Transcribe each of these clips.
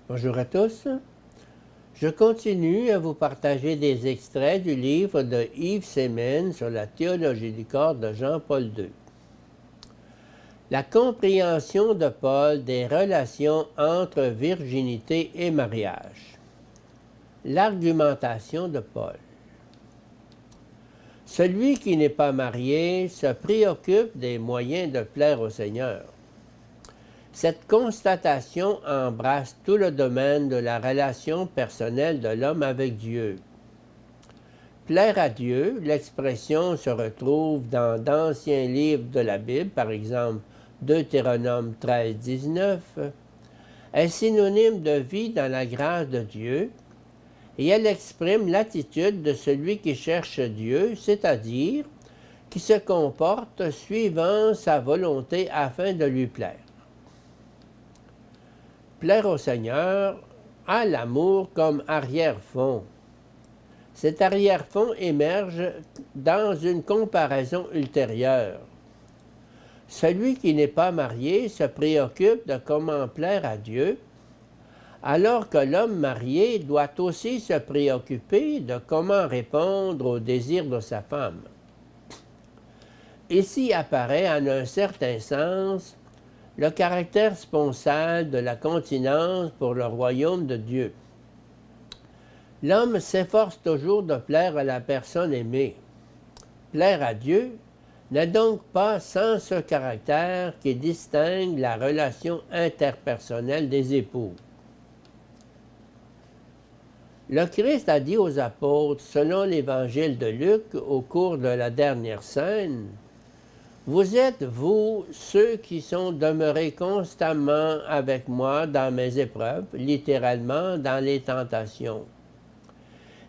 Bonjour à tous. Je continue à vous partager des extraits du livre de Yves Semen sur la théologie du corps de Jean-Paul II. La compréhension de Paul des relations entre virginité et mariage. L'argumentation de Paul. Celui qui n'est pas marié se préoccupe des moyens de plaire au Seigneur. Cette constatation embrasse tout le domaine de la relation personnelle de l'homme avec Dieu. Plaire à Dieu, l'expression se retrouve dans d'anciens livres de la Bible, par exemple Deutéronome 13, 19, est synonyme de vie dans la grâce de Dieu, et elle exprime l'attitude de celui qui cherche Dieu, c'est-à-dire qui se comporte suivant sa volonté afin de lui plaire. Plaire au Seigneur a l'amour comme arrière-fond. Cet arrière-fond émerge dans une comparaison ultérieure. Celui qui n'est pas marié se préoccupe de comment plaire à Dieu, alors que l'homme marié doit aussi se préoccuper de comment répondre aux désirs de sa femme. Ici apparaît en un certain sens le caractère sponsal de la continence pour le royaume de Dieu. L'homme s'efforce toujours de plaire à la personne aimée. Plaire à Dieu n'est donc pas sans ce caractère qui distingue la relation interpersonnelle des époux. Le Christ a dit aux apôtres, selon l'évangile de Luc, au cours de la dernière scène, « Vous êtes, vous, ceux qui sont demeurés constamment avec moi dans mes épreuves, littéralement dans les tentations.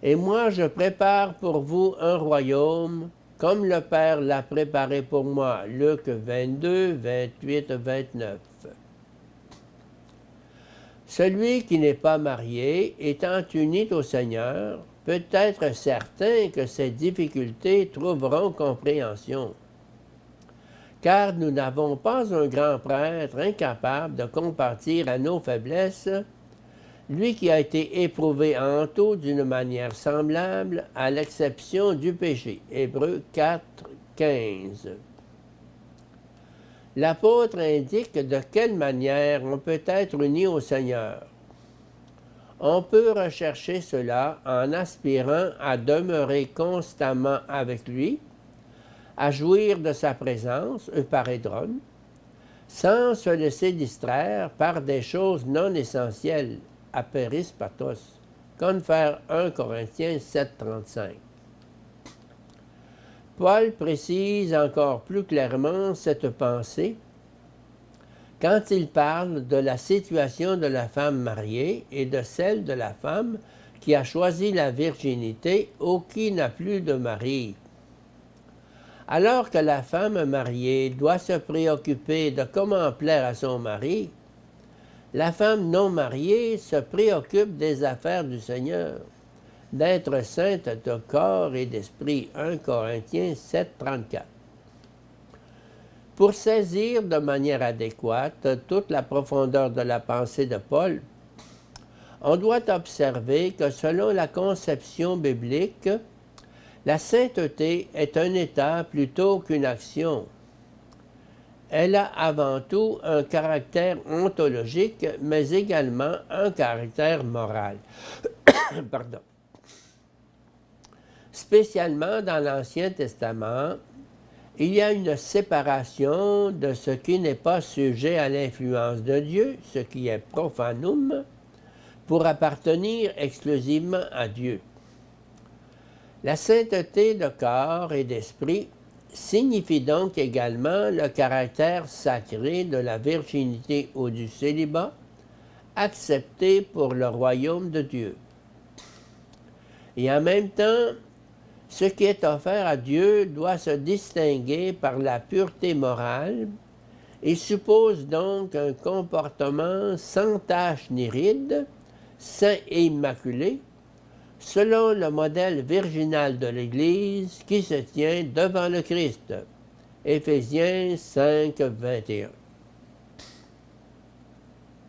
Et moi, je prépare pour vous un royaume, comme le Père l'a préparé pour moi. » Luc 22, 28, 29. Celui qui n'est pas marié, étant uni au Seigneur, peut être certain que ses difficultés trouveront compréhension. Car nous n'avons pas un grand prêtre incapable de compatir à nos faiblesses, lui qui a été éprouvé en tout d'une manière semblable, à l'exception du péché. Hébreux 4, 15. L'apôtre indique de quelle manière on peut être uni au Seigneur. On peut rechercher cela en aspirant à demeurer constamment avec lui, à jouir de sa présence, euparédron, sans se laisser distraire par des choses non essentielles, apéris pathos, confère 1 Corinthiens 7, 35. Paul précise encore plus clairement cette pensée quand il parle de la situation de la femme mariée et de celle de la femme qui a choisi la virginité ou qui n'a plus de mari. Alors que la femme mariée doit se préoccuper de comment plaire à son mari, la femme non mariée se préoccupe des affaires du Seigneur, d'être sainte de corps et d'esprit. 1 Corinthiens 7, 34. Pour saisir de manière adéquate toute la profondeur de la pensée de Paul, on doit observer que selon la conception biblique, la sainteté est un état plutôt qu'une action. Elle a avant tout un caractère ontologique, mais également un caractère moral. Pardon. Spécialement dans l'Ancien Testament, il y a une séparation de ce qui n'est pas sujet à l'influence de Dieu, ce qui est profanum, pour appartenir exclusivement à Dieu. La sainteté de corps et d'esprit signifie donc également le caractère sacré de la virginité ou du célibat, accepté pour le royaume de Dieu. Et en même temps, ce qui est offert à Dieu doit se distinguer par la pureté morale et suppose donc un comportement sans tache ni ride, saint et immaculé, selon le modèle virginal de l'Église qui se tient devant le Christ. Éphésiens 5, 21.